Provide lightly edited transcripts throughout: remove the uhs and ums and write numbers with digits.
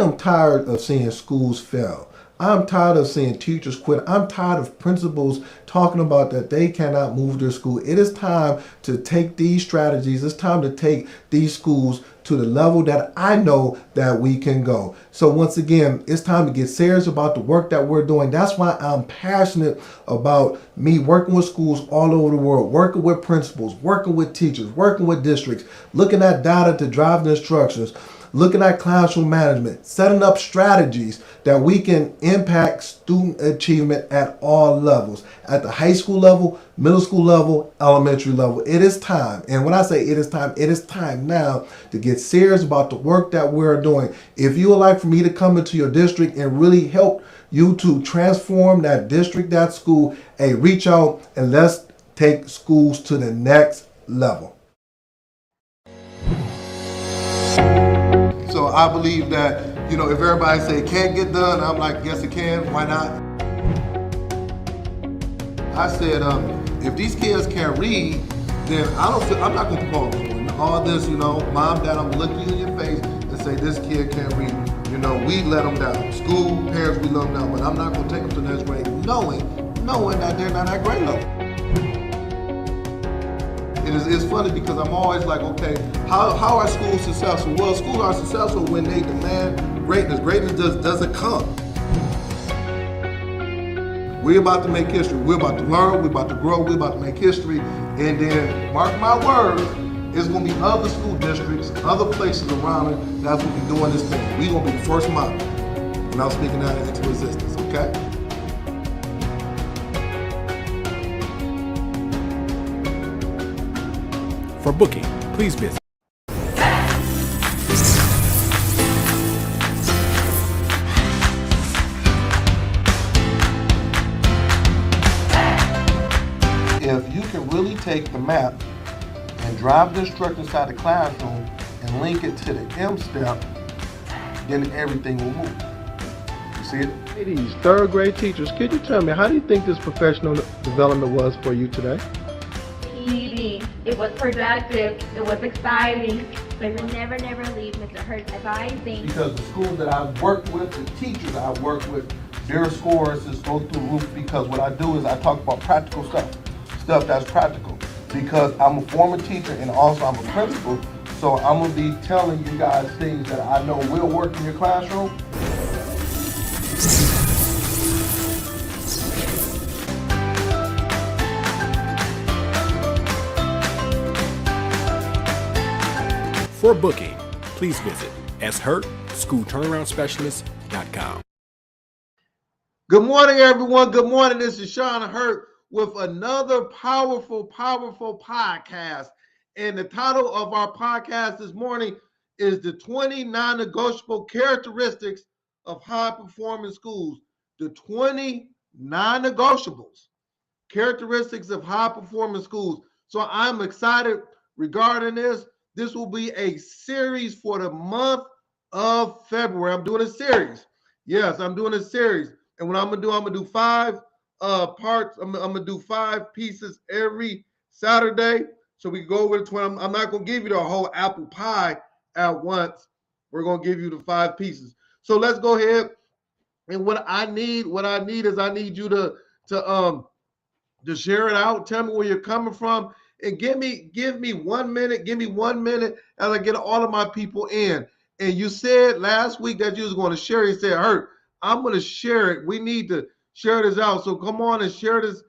am tired of seeing schools fail. I'm tired of seeing teachers quit. I'm tired of principals talking about that they cannot move their school. It is time to take these strategies. It's time to take these schools to the level that I know that we can go. So once again, it's time to get serious about the work that we're doing. That's why I'm passionate about me working with schools all over the world, working with principals, working with teachers, working with districts, looking at data to drive the instructions, looking at classroom management, setting up strategies that we can impact student achievement at all levels, at the high school level, middle school level, elementary level. It is time. And when I say it is time now to get serious about the work that we're doing. If you would like for me to come into your district and really help you to transform that district, that school, hey, reach out and let's take schools to the next level. So I believe that, if everybody say it can't get done, I'm like, yes it can, why not? I said, if these kids can't read, then I'm not going to call them. All this, mom, dad, I'm going to look you in your face and say this kid can't read. We let them down. School, parents, we let them down, but I'm not going to take them to the next grade knowing that they're not at grade level. It's funny because I'm always like, okay, how are schools successful? Well, schools are successful when they demand greatness. Greatness doesn't come. We're about to make history. We're about to learn. We're about to grow. We're about to make history. And then, mark my words, it's going to be other school districts, other places around it that's going to be doing this thing. We're going to be the first model. And I'm speaking that into existence, okay? For booking, please visit if you can really take the map and drive the instructor inside the classroom and link it to the M step, then everything will move. You see it? Ladies, third grade teachers, could you tell me, how do you think this professional development was for you today? It was productive, it was exciting. They will never leave Mr. Hurt's advising. Because the schools that I've worked with, the teachers I've worked with, their scores just go through the roof because what I do is I talk about practical stuff that's practical. Because I'm a former teacher and also I'm a principal, so I'm gonna be telling you guys things that I know will work in your classroom. For booking, please visit shurtschoolturnaroundspecialist.com. Good morning, everyone. Good morning. This is Sean Hurt with another powerful podcast. And the title of our podcast this morning is the 20 non-negotiable characteristics of high-performing schools. The 20 non-negotiables characteristics of high-performing schools. So I'm excited regarding this. This will be a series for the month of February. I'm doing a series. Yes, I'm doing a series. And what I'm gonna do 5 parts. I'm gonna do 5 pieces every Saturday. So we go over the 20. I'm not gonna give you the whole apple pie at once. We're gonna give you the 5 pieces. So let's go ahead. And what I need is I need you to share it out. Tell me where you're coming from. And give me 1 minute. Give me 1 minute as I get all of my people in. And you said last week that you was going to share. You said, Hurt, I'm going to share it. We need to share this out. So come on and share this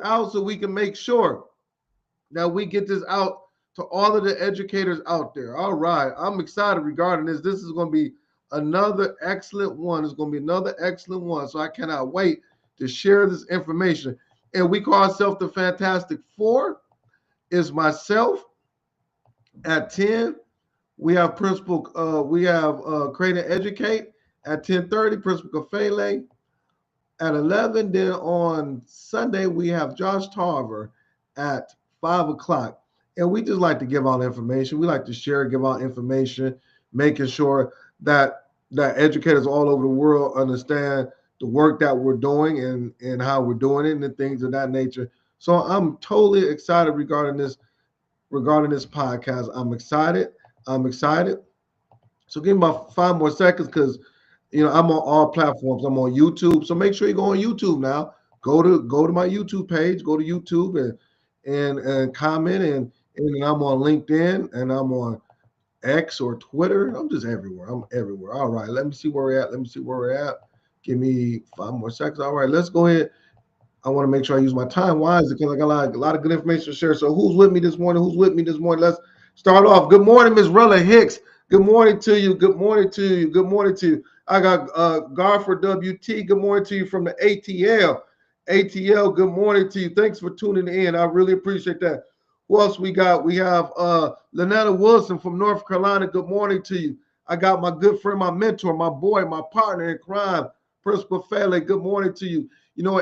out so we can make sure that we get this out to all of the educators out there. All right. I'm excited regarding this. This is going to be another excellent one. It's going to be another excellent one. So I cannot wait to share this information. And we call ourselves the Fantastic Four. Is myself at 10. We have Principal, Create and Educate at 10:30, Principal Kafele at 11. Then on Sunday, we have Josh Tarver at 5 o'clock. And we just like to give out information. We like to share, give out information, making sure that educators all over the world understand the work that we're doing and how we're doing it and things of that nature. So I'm totally excited regarding this podcast. I'm excited. So give me about 5 more seconds because I'm on all platforms. I'm on YouTube. So make sure you go on YouTube now. Go to my YouTube page, go to YouTube and comment and I'm on LinkedIn and I'm on X or Twitter. I'm just everywhere. I'm everywhere. All right. Let me see where we're at. Let me see where we're at. Give me 5 more seconds. All right, let's go ahead. I want to make sure I use my time wisely because I got a lot of good information to share. So who's with me this morning? Who's with me this morning? Let's start off. Good morning, Ms. Rella Hicks. Good morning to you. Good morning to you. Good morning to you. I got Garfer WT. Good morning to you from the ATL. ATL, good morning to you. Thanks for tuning in. I really appreciate that. Who else we got? We have Lynetta Wilson from North Carolina. Good morning to you. I got my good friend, my mentor, my boy, my partner in crime, Principal Fele. Good morning to you.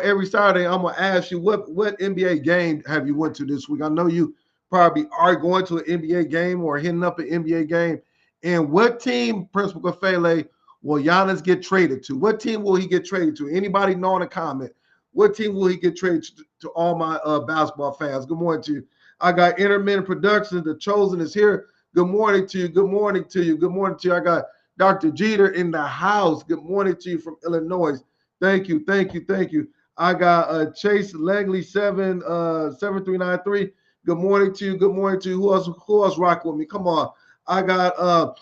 Every Saturday I'm gonna ask you what NBA game have you went to this week. I know you probably are going to an NBA game or hitting up an NBA game. And what team, Principal Kafele, will Giannis get traded to? What team will he get traded to? Anybody know in the comment? What team will he get traded to all my basketball fans? Good morning to you. I got Intermittent Productions. The Chosen is here. Good morning to you. Good morning to you. Good morning to you. I got Dr. Jeter in the house. Good morning to you from Illinois. Thank you, thank you, thank you. I got Chase Langley 7393. Good morning to you. Good morning to you. Who else rock with me? Come on. I got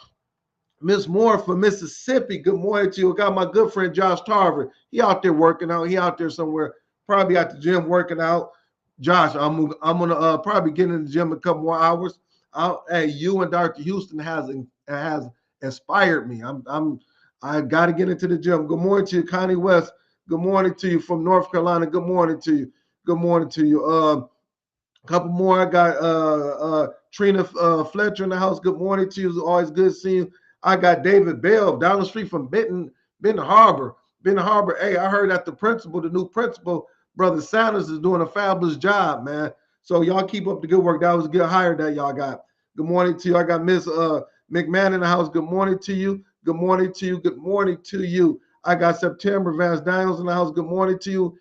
Miss Moore from Mississippi. Good morning to you. I got my good friend Josh Tarver. He out there working out. He out there somewhere, probably at the gym working out. Josh, I'm gonna probably get in the gym a couple more hours. Hey, you and Dr. Houston has inspired me. I got to get into the gym. Good morning to you, Connie West. Good morning to you from North Carolina. Good morning to you. Good morning to you. A couple more. I got Trina Fletcher in the house. Good morning to you. It's always good seeing you. I got David Bell down the street from Benton Harbor. Benton Harbor. Hey, I heard that the new principal, Brother Sanders, is doing a fabulous job, man. So y'all keep up the good work. That was a good hire that y'all got. Good morning to you. I got Miss McMahon in the house. Good morning to you. Good morning to you. Good morning to you. I got September Vance Daniels in the house. Good morning to you.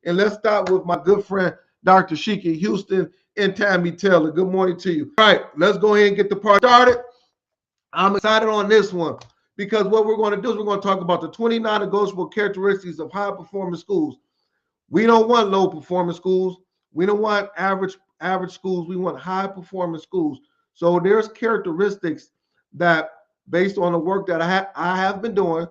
And let's start with my good friend, Dr. Sheikah Houston and Tammy Taylor. Good morning to you. All right, let's go ahead and get the party started. I'm excited on this one because what we're going to do is we're going to talk about the 29 negotiable characteristics of high performing schools. We don't want low performing schools. We don't want average schools. We want high performing schools. So there's characteristics that, based on the work that I have been doing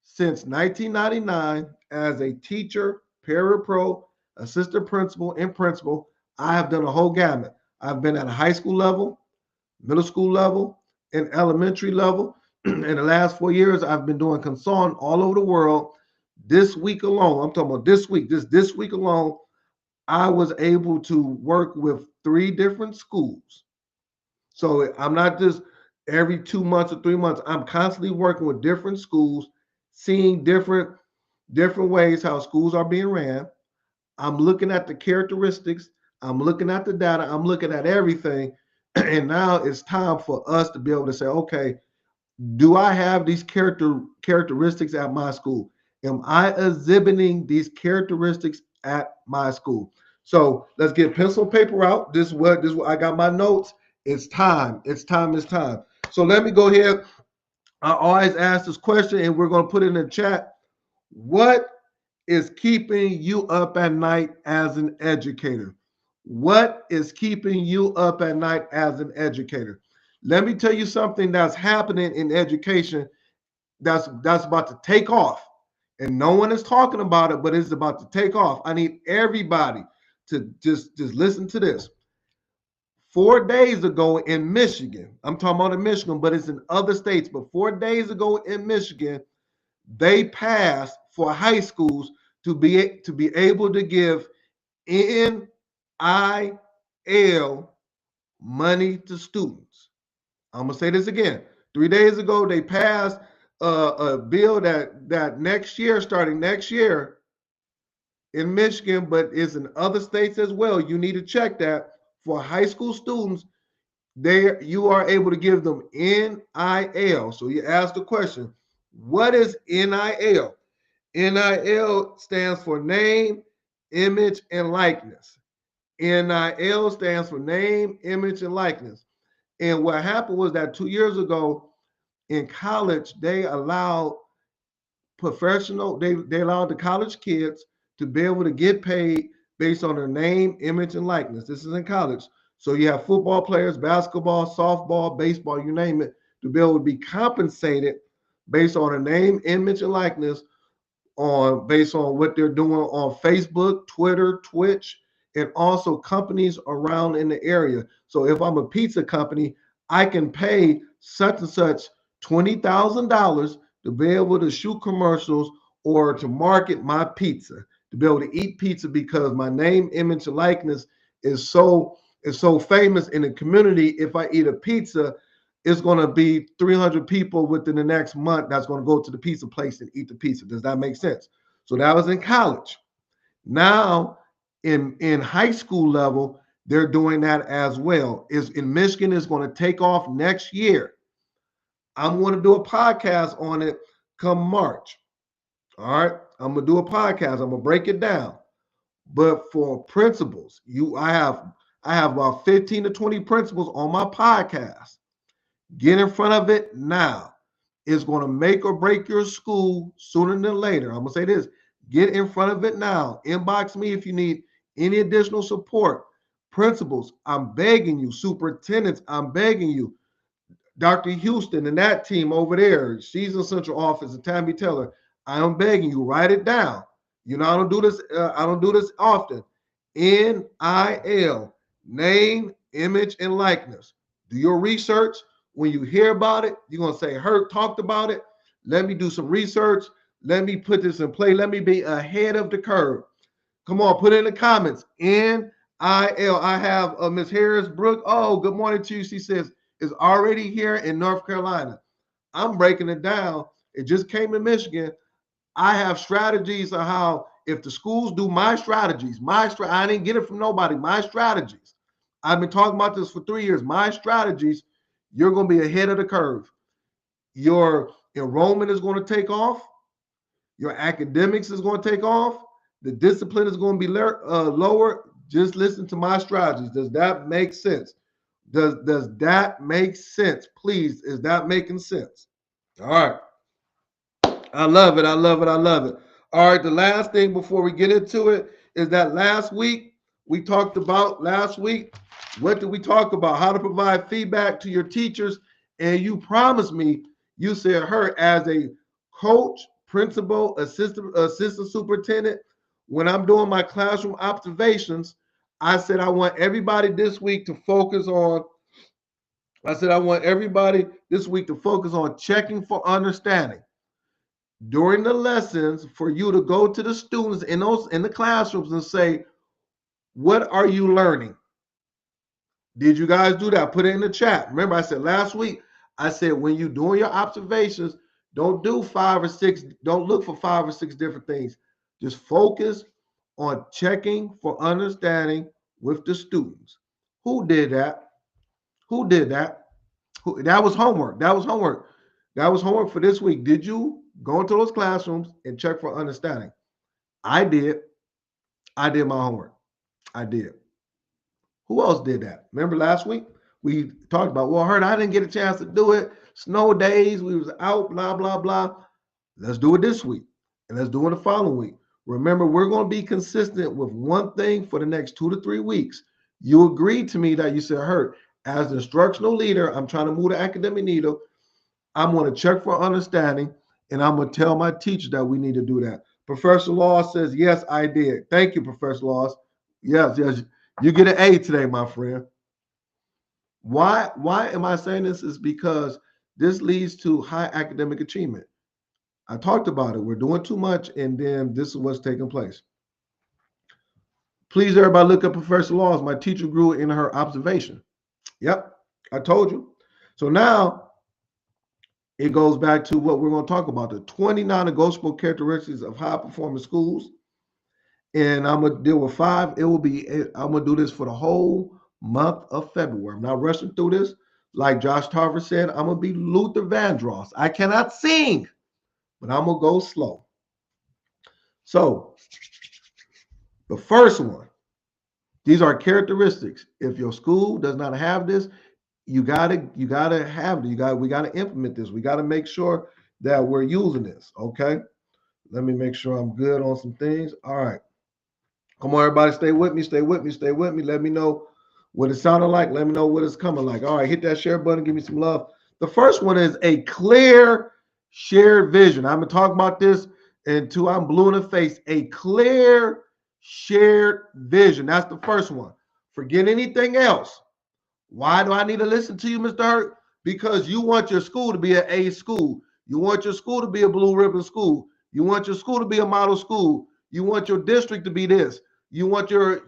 since 1999 as a teacher, parapro, assistant principal, and principal, I have done a whole gamut. I've been at a high school level, middle school level, and elementary level. In the last 4 years, I've been doing consulting all over the world. This week alone, I'm talking about this week, this week alone, I was able to work with 3 different schools. So I'm not just every 2 months or 3 months. I'm constantly working with different schools, seeing different ways how schools are being ran. I'm looking at the characteristics. I'm looking at the data. I'm looking at everything. And now it's time for us to be able to say, okay, do I have these characteristics at my school? Am I exhibiting these characteristics at my school? So let's get pencil and paper out. This is what I got my notes. It's time. It's time. It's time. So let me go ahead. I always ask this question, and we're going to put it in the chat. What is keeping you up at night as an educator? What is keeping you up at night as an educator? Let me tell you something that's happening in education that's about to take off. And no one is talking about it, but it's about to take off. I need everybody to just listen to this. 4 days ago in Michigan, I'm talking about in Michigan, but it's in other states. But 4 days ago in Michigan, they passed for high schools to be able to give NIL money to students. I'm gonna say this again. 3 days ago, they passed a bill that next year, starting next year in Michigan, but is in other states as well. You need to check that for high school students. There, you are able to give them NIL. So you ask the question, what is NIL? NIL stands for name, image, and likeness. NIL stands for name, image, and likeness. And what happened was that 2 years ago, In college, they allow they allow the college kids to be able to get paid based on their name, image, and likeness. This is in college. So you have football players, basketball, softball, baseball, you name it, to be able to be compensated based on their name, image, and likeness on based on what they're doing on Facebook, Twitter, Twitch, and also companies around in the area. So if I'm a pizza company, I can pay such and such $20,000 to be able to shoot commercials or to market my pizza, to be able to eat pizza because my name, image, and likeness is so famous in the community. If I eat a pizza, it's going to be 300 people within the next month that's going to go to the pizza place and eat the pizza. Does that make sense? So that was in college. Now, in high school level, they're doing that as well. Is in Michigan is going to take off next year. I'm going to do a podcast on it come March. All right, I'm going to do a podcast. I'm going to break it down. But for principles, I have about 15 to 20 principles on my podcast. Get in front of it now. It's going to make or break your school sooner than later. I'm going to say this. Get in front of it now. Inbox me if you need any additional support. Principals, I'm begging you. Superintendents, I'm begging you. Dr. Houston and that team over there, she's in central office, and Tammy Taylor, I am begging you, write it down. You know, I don't do this. I don't do this often. NIL, name, image, and likeness. Do your research. When you hear about it, you're gonna say, "Hurt talked about it." Let me do some research. Let me put this in play. Let me be ahead of the curve. Come on, put it in the comments. NIL. I have Miss Harris Brooke. Oh, good morning to you. She says is already here in North Carolina. I'm breaking it down. It just came to Michigan. I have strategies on how if the schools do my strategies, I didn't get it from nobody. My strategies. I've been talking about this for 3 years. My strategies. You're going to be ahead of the curve. Your enrollment is going to take off. Your academics is going to take off. The discipline is going to be lower. Just listen to my strategies. Does that make sense? Does that make sense? Please, is that making sense? All right. I love it. I love it. I love it. All right. The last thing before we get into it is that last week we talked about what did we talk about? How to provide feedback to your teachers. And you promised me, you said her as a coach, principal, assistant superintendent, when I'm doing my classroom observations, I said I want everybody this week to focus on checking for understanding during the lessons for you to go to the students in the classrooms and say, what are you learning? Did you guys do that? Put it in the chat. Remember, I said last week, I said when you're doing your observations, don't look for 5 or 6 different things. Just focus on checking for understanding with the students. Who did that? Who did that? That was homework. That was homework. That was homework for this week. Did you go into those classrooms and check for understanding? I did. I did my homework. I did. Who else did that? Remember last week we talked about, well, Hurt, I didn't get a chance to do it. Snow days, we was out, blah, blah, blah. Let's do it this week. And let's do it the following week. Remember, we're going to be consistent with one thing for the next 2 to 3 weeks. You agreed to me that you said, Hurt, as the instructional leader, I'm trying to move the academic needle. I'm going to check for understanding, and I'm going to tell my teacher that we need to do that. Professor Law says, yes, I did. Thank you, Professor Laws. Yes, yes. You get an A today, my friend. Why am I saying this? Is because this leads to high academic achievement. I talked about it. We're doing too much, and then this is what's taking place. Please, everybody, look up Professor Laws. My teacher grew in her observation. Yep, I told you. So now it goes back to what we're going to talk about, the 29 negotiable characteristics of high performing schools. And I'm going to deal with 5. I'm going to do this for the whole month of February. I'm not rushing through this. Like Josh Tarver said, I'm going to be Luther Vandross. I cannot sing, but I'm going to go slow. So the first one, these are characteristics. If your school does not have this, you gotta have it. We gotta implement this. We gotta make sure that we're using this. Okay. Let me make sure I'm good on some things. All right. Come on, everybody, stay with me, stay with me, stay with me. Let me know what it sounded like. Let me know what it's coming like. All right, hit that share button. Give me some love. The first one is a clear shared vision. I'm gonna talk about this until I'm blue in the face. A clear shared vision. That's the first one. Forget anything else. Why do I need to listen to you, Mr. Hurt? Because you want your school to be an A school. You want your school to be a blue ribbon school. You want your school to be a model school. You want your district to be this. You want to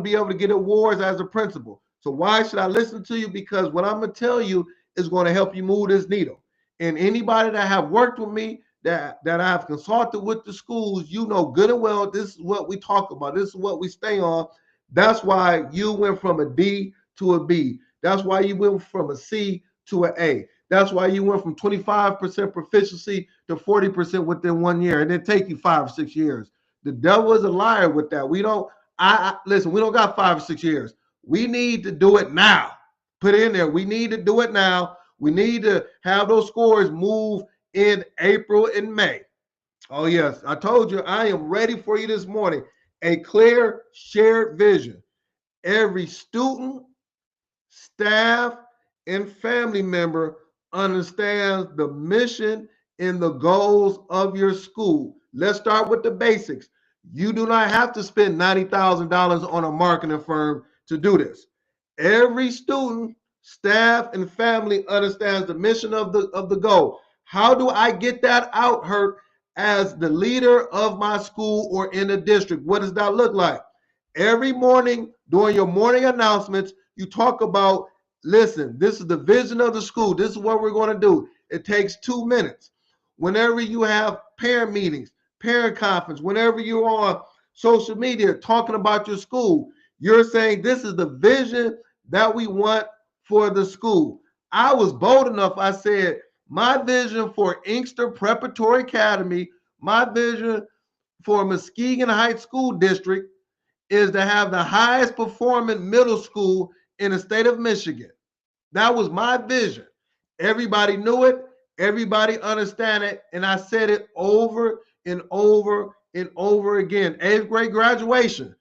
be able to get awards as a principal. So why should I listen to you? Because what I'm gonna tell you is going to help you move this needle. And anybody that have worked with me, that I have consulted with the schools, you know good and well this is what we talk about. This is what we stay on. That's why you went from a D to a B. That's why you went from a C to an A. That's why you went from 25% proficiency to 40% within 1 year. And it take you 5 or 6 years. The devil is a liar with that. We don't, listen, we don't got 5 or 6 years. We need to do it now. Put it in there. We need to do it now. We need to have those scores move in April and May. Oh, yes. I told you I am ready for you this morning. A clear shared vision. Every student, staff, and family member understands the mission and the goals of your school. Let's start with the basics. You do not have to spend $90,000 on a marketing firm to do this. Every student, staff, and family understands the mission of the goal. How do I get that out, Hurt, as the leader of my school or in the district? What does that look like? Every morning during your morning announcements, you talk about, listen, this is the vision of the school. This is what we're going to do. It takes 2 minutes. Whenever you have parent meetings, parent conference, whenever you're on social media talking about your school, you're saying this is the vision that we want for the school. I was bold enough. I said, my vision for Inkster Preparatory Academy, my vision for Muskegon Heights School District is to have the highest performing middle school in the state of Michigan. That was my vision. Everybody knew it. Everybody understand it. And I said it over and over and over again. 8th grade graduation.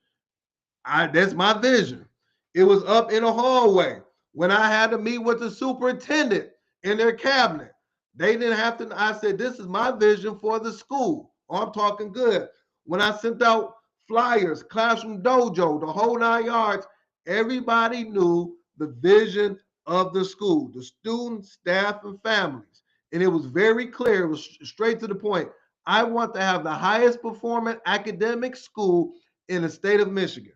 That's my vision. It was up in a hallway when I had to meet with the superintendent in their cabinet. They didn't have to. I said, this is my vision for the school. Oh, I'm talking good. When I sent out flyers, classroom dojo, the whole 9 yards, everybody knew the vision of the school, the students, staff, and families. And it was very clear. It was straight to the point. I want to have the highest performing academic school in the state of Michigan.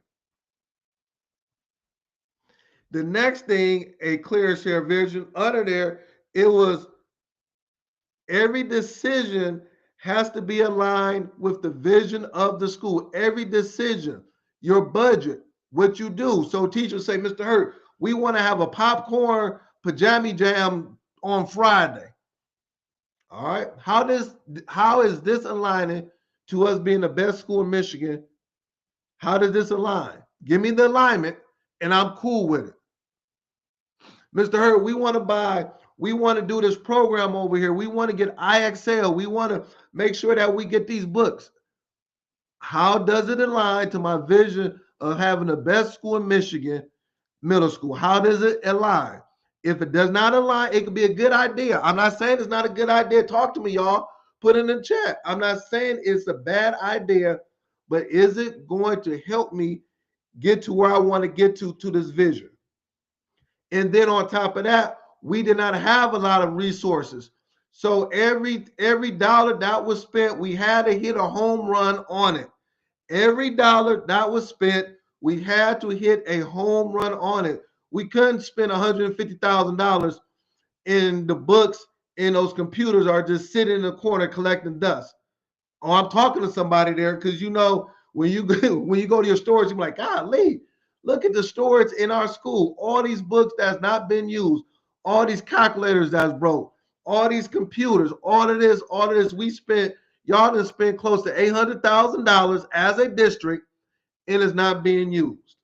The next thing, a clear share vision under there, it was every decision has to be aligned with the vision of the school. Every decision, your budget, what you do. So teachers say, Mr. Hurt, we want to have a popcorn pajama jam on Friday. All right. How is this aligning to us being the best school in Michigan? How does this align? Give me the alignment and I'm cool with it. Mr. Hurt, we want to do this program over here. We want to get IXL. We want to make sure that we get these books. How does it align to my vision of having the best school in Michigan, middle school? How does it align? If it does not align, it could be a good idea. I'm not saying it's not a good idea. Talk to me, y'all. Put it in the chat. I'm not saying it's a bad idea, but is it going to help me get to where I want to get to this vision? And then on top of that, we did not have a lot of resources. So every dollar that was spent, we had to hit a home run on it. Every dollar that was spent, we had to hit a home run on it. We couldn't spend $150,000 in the books and those computers are just sitting in the corner collecting dust. Oh, I'm talking to somebody there because when you go to your stores, you're like, golly, look at the storage in our school. All these books that's not been used, all these calculators that's broke, all these computers, all of this. Y'all done spent close to $800,000 as a district and it's not being used.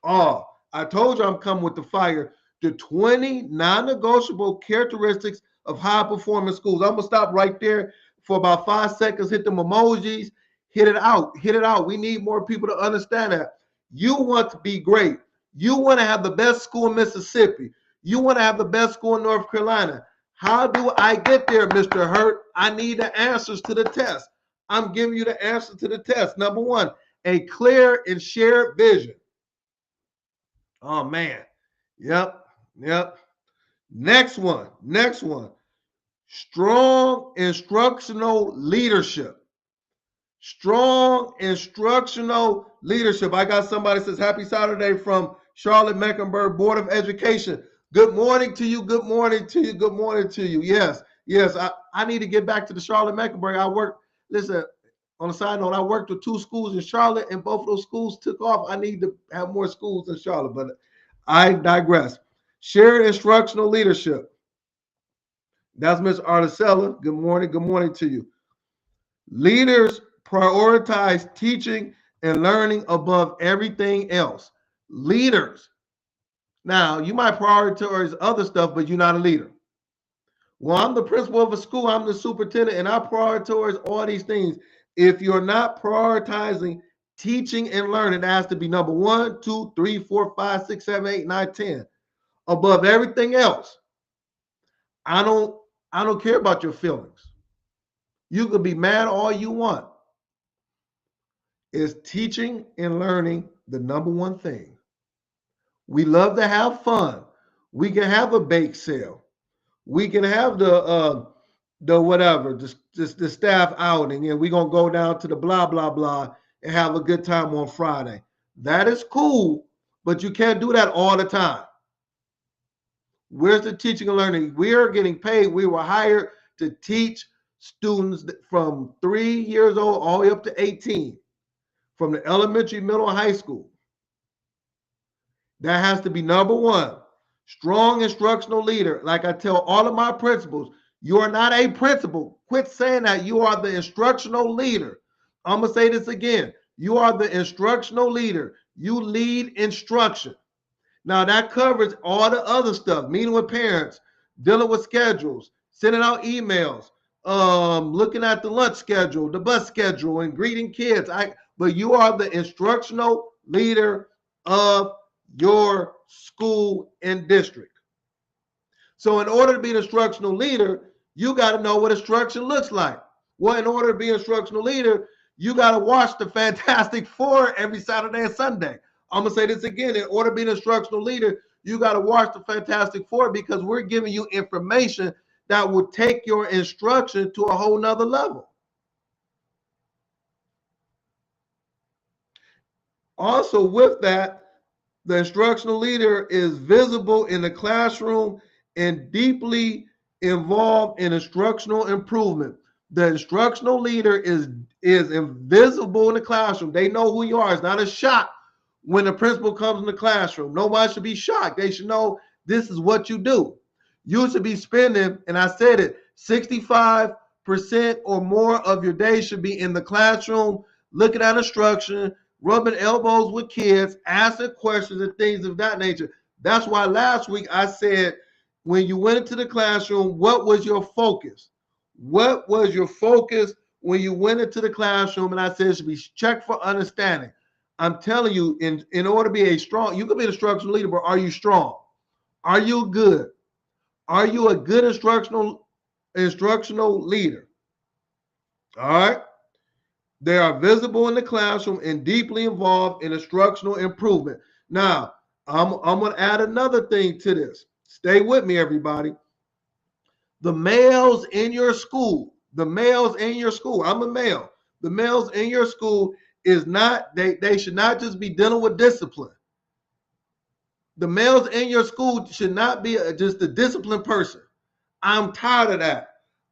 Oh, I told you I'm coming with the fire. the 20 non-negotiable characteristics of high-performing schools. I'm going to stop right there for about 5 seconds, hit them emojis, hit it out, hit it out. We need more people to understand that. You want to be great. You want to have the best school in Mississippi. You want to have the best school in North Carolina. How do I get there, Mr. Hurt? I need the answers to the test. I'm giving you the answer to the test. Number one, a clear and shared vision. Oh, man. Yep. Next one. Strong instructional leadership. Strong instructional leadership. I got somebody that says, happy Saturday from Charlotte Mecklenburg Board of Education. Good morning to you. Good morning to you. Good morning to you. Yes. I need to get back to the Charlotte Mecklenburg. Listen, on a side note, I worked with 2 schools in Charlotte, and both of those schools took off. I need to have more schools in Charlotte, but I digress. Shared instructional leadership. That's Ms. Articella. Good morning. Good morning to you. Leaders prioritize teaching and learning above everything else. Leaders. Now, you might prioritize other stuff, but you're not a leader. Well, I'm the principal of a school. I'm the superintendent, and I prioritize all these things. If you're not prioritizing teaching and learning, it has to be number 1, 2, 3, 4, 5, 6, 7, 8, 9, 10. Above everything else. I don't care about your feelings. You can be mad all you want. Is teaching and learning the number one thing? We love to have fun. We can have a bake sale. We can have the whatever, the staff outing, and we're gonna go down to the blah blah blah and have a good time on Friday. That is cool, but you can't do that all the time. Where's the teaching and learning? We are getting paid. We were hired to teach students from 3 years old all the way up to 18, from the elementary, middle, and high school. That has to be number 1. Strong instructional leader. Like I tell all of my principals, you are not a principal. Quit saying that. You are the instructional leader. I'm going to say this again. You are the instructional leader. You lead instruction. Now, that covers all the other stuff, meeting with parents, dealing with schedules, sending out emails, looking at the lunch schedule, the bus schedule, and greeting kids. But you are the instructional leader of your school and district. So in order to be an instructional leader, you got to know what instruction looks like. Well, in order to be an instructional leader, you got to watch the Fantastic Four every Saturday and Sunday. I'm going to say this again. In order to be an instructional leader, you got to watch the Fantastic Four, because we're giving you information that will take your instruction to a whole nother level. Also, with that, the instructional leader is visible in the classroom and deeply involved in instructional improvement. The instructional leader is invisible in the classroom. They know who you are. It's not a shock when the principal comes in the classroom. Nobody should be shocked. They should know this is what you do. You should be spending, and I said it, 65% or more of your day should be in the classroom, looking at instruction, rubbing elbows with kids, asking questions and things of that nature. That's why last week I said, when you went into the classroom, what was your focus? What was your focus when you went into the classroom? And I said it should be checked for understanding. I'm telling you, in order to be a strong, you can be an instructional leader, but are you strong? Are you good? Are you a good instructional leader? All right. They are visible in the classroom and deeply involved in instructional improvement. Now, I'm going to add another thing to this. Stay with me, everybody. The males in your school, I'm a male. The males in your school is not, they should not just be dealing with discipline. The males in your school should not be just a disciplined person. I'm tired of that.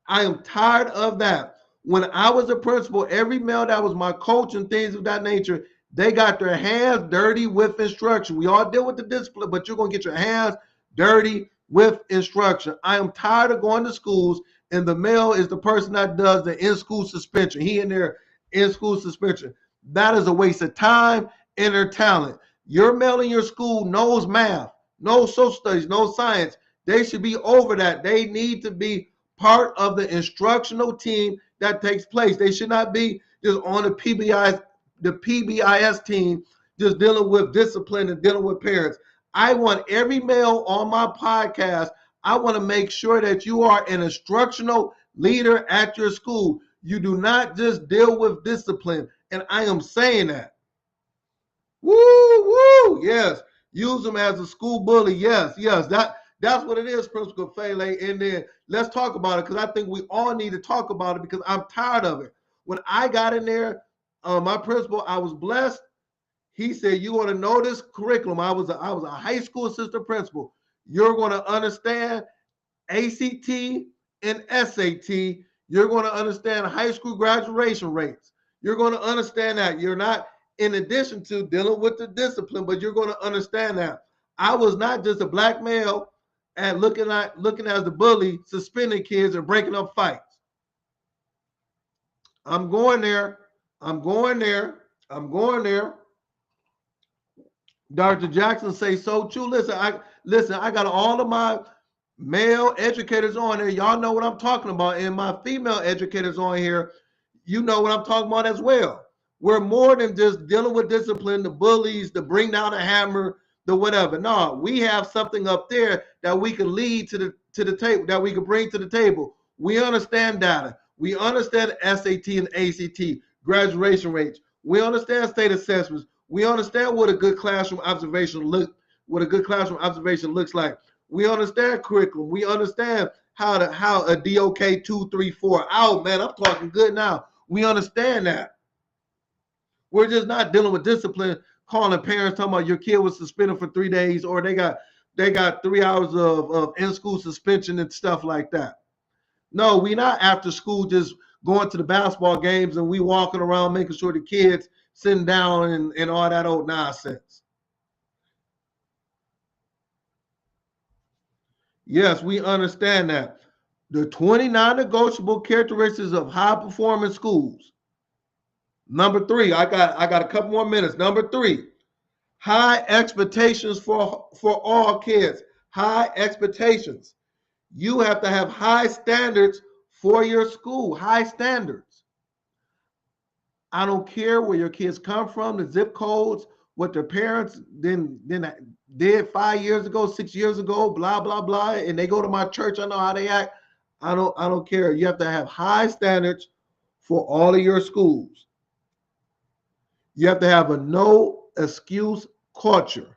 I am tired of that. When I was a principal, every male that was my coach and things of that nature, they got their hands dirty with instruction. We all deal with the discipline, but you're going to get your hands dirty with instruction. I am tired of going to schools and the male is the person that does the in-school suspension. He in there in-school suspension. That is a waste of time and their talent. Your male in your school knows math. no social studies, no science. They should be over that. They need to be part of the instructional team that takes place. They should not be just on the PBIS team, just dealing with discipline and dealing with parents. I want every male on my podcast. I want to make sure that you are an instructional leader at your school. You do not just deal with discipline. And I am saying that. Woo, woo, yes. Use them as a school bully. Yes, yes. That's what it is, Principal Fele. And then let's talk about it, because I think we all need to talk about it, because I'm tired of it. When I got in there, my principal, I was blessed. He said, "You want to know this curriculum?" I was a high school assistant principal. You're going to understand ACT and SAT. You're going to understand high school graduation rates. You're going to understand that. You're not, in addition to dealing with the discipline, but you're going to understand that. I was not just a black male and looking as the bully, suspending kids and breaking up fights. I'm going there. I'm going there. I'm going there. Dr. Jackson say so true. I got all of my male educators on here. Y'all know what I'm talking about. And my female educators on here, you know what I'm talking about as well. We're more than just dealing with discipline, the bullies, the bring down a hammer, the whatever. No, we have something up there that we can lead to the table, that we can bring to the table. We understand data. We understand SAT and ACT, graduation rates. We understand state assessments. We understand what a good classroom observation looks like. We understand curriculum. We understand how a DOK 234. Oh man, I'm talking good now. We understand that. We're just not dealing with discipline, calling parents talking about your kid was suspended for 3 days, or they got 3 hours of in-school suspension and stuff like that. No, we not after school just going to the basketball games and we walking around making sure the kids sitting down and all that old nonsense. Yes, we understand that. The 29 negotiable characteristics of high performing schools. Number 3, I got a couple more minutes. Number 3, high expectations for all kids. High expectations. You have to have high standards for your school. High standards. I don't care where your kids come from, the zip codes, what their parents then did 5 years ago, 6 years ago, blah blah blah, and they go to my church. I know how they act. I don't care. You have to have high standards for all of your schools. You have to have a no excuse culture.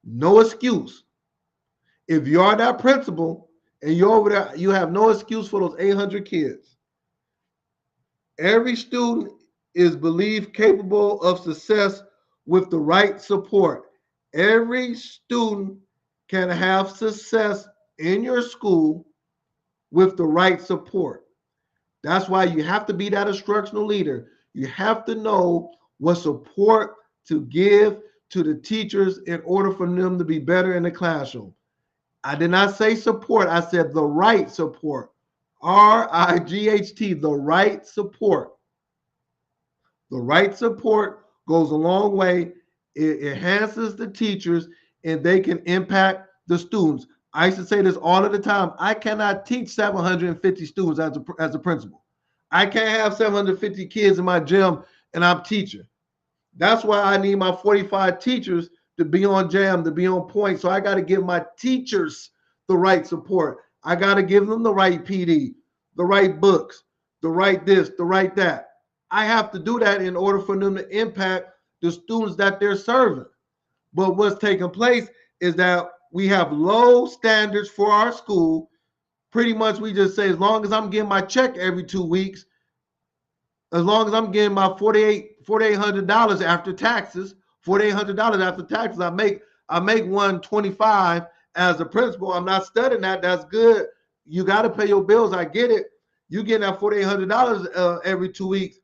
No excuse. If you are that principal and you're over there, you have no excuse for those 800 kids. Every student is believed capable of success with the right support. Every student can have success in your school with the right support. That's why you have to be that instructional leader. You have to know what support to give to the teachers in order for them to be better in the classroom. I did not say support. I said the right support. RIGHT, the right support. The right support goes a long way. It enhances the teachers and they can impact the students. I used to say this all of the time. I cannot teach 750 students as a principal. I can't have 750 kids in my gym and I'm teaching. That's why I need my 45 teachers to be on jam, to be on point. So I got to give my teachers the right support. I got to give them the right PD, the right books, the right this, the right that. I have to do that in order for them to impact the students that they're serving. But what's taking place is that we have low standards for our school. Pretty much we just say, as long as I'm getting my check every 2 weeks, as long as I'm getting my $4,800 after taxes, $4,800 after taxes, I make 125 as a principal. I'm not studying that. That's good. You got to pay your bills. I get it. You getting that $4,800 every 2 weeks,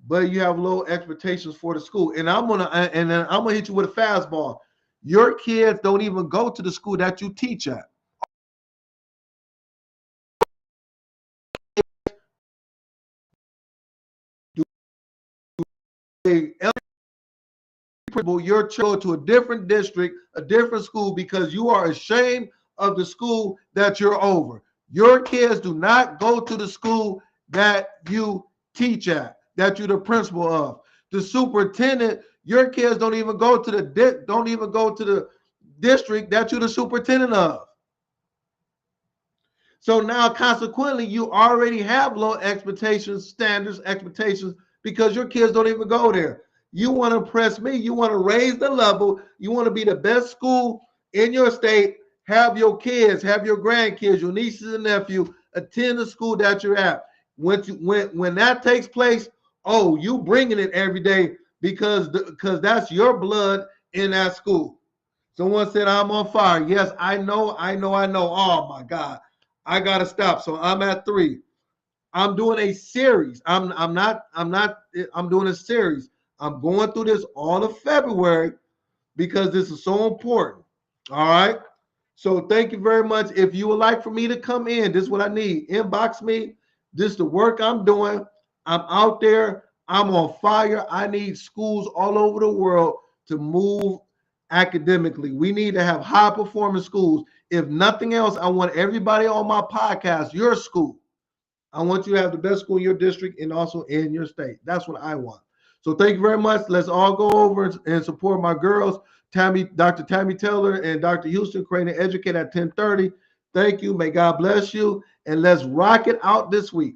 but you have low expectations for the school. And I'm gonna hit you with a fastball. Your kids don't even go to the school that you teach at. principal, your child go to a different district, a different school, because you are ashamed of the school that you're over. Your kids do not go to the school that you teach at, that you're the principal of. The superintendent, your kids don't even go to the district that you're the superintendent of. So now, consequently, you already have low expectations, standards, expectations, because your kids don't even go there. You want to impress me. You want to raise the level. You want to be the best school in your state. Have your kids, have your grandkids, your nieces and nephews attend the school that you're at. When that takes place, oh, you bringing it every day because that's your blood in that school. Someone said I'm on fire. Yes, I know. Oh my God. I gotta stop. So I'm at 3. I'm doing a series. I'm doing a series. I'm going through this all of February because this is so important. All right. So thank you very much. If you would like for me to come in, this is what I need. Inbox me. This is the work I'm doing. I'm out there. I'm on fire. I need schools all over the world to move academically. We need to have high performing schools. If nothing else, I want everybody on my podcast, your school. I want you to have the best school in your district and also in your state. That's what I want. So thank you very much. Let's all go over and support my girls, Dr. Tammy Taylor and Dr. Houston, creating Educate at 10:30. Thank you. May God bless you. And let's rock it out this week.